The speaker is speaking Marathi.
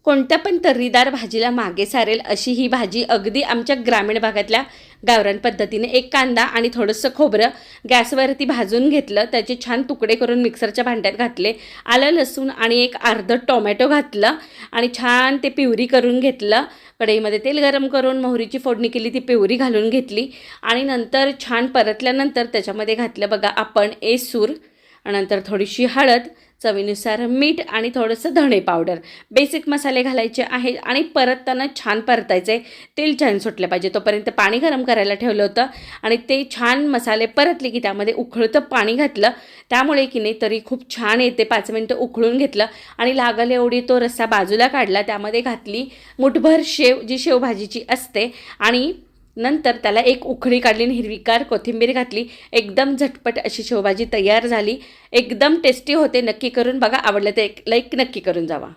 कोणत्या पण तर्रीदार भाजीला मागे सारेल अशी ही भाजी अगदी आमच्या ग्रामीण भागातल्या गावरान पद्धतीने एक कांदा आणि थोडंसं खोबरं गॅसवरती भाजून घेतलं, त्याचे छान तुकडे करून मिक्सरच्या भांड्यात घातले, आलं लसूण आणि एक अर्ध टोमॅटो घातलं आणि छान ते प्युरी करून घेतलं. कढईमध्ये तेल गरम करून मोहरीची फोडणी केली, ती प्युरी घालून घेतली आणि नंतर छान परतल्यानंतर त्याच्यामध्ये घातलं बघा आपण एसूर, नंतर थोडीशी हळद, चवीनुसार मीठ आणि थोडंसं धणे पावडर, बेसिक मसाले घालायचे आहेत आणि परतताना छान परतायचे. तेल छान सुटलं पाहिजे तोपर्यंत पाणी गरम करायला ठेवलं होतं आणि ते छान मसाले परतले की त्यामध्ये उकळतं पाणी घातलं, त्यामुळे की नाही तरी खूप छान येते. 5 मिनटं उकळून घेतलं आणि लागल एवढी तो रस्सा बाजूला काढला, त्यामध्ये घातली मुठभर शेव, जी शेवभाजीची असते, आणि नंतर त्याला एक उकळी काढली आणि हिरवीगार कोथिंबीर घातली. एकदम झटपट अशी शेवभाजी तयार झाली. एकदम टेस्टी होते. नक्की करून बघा. आवडलं तर एक लाईक नक्की करून जावा.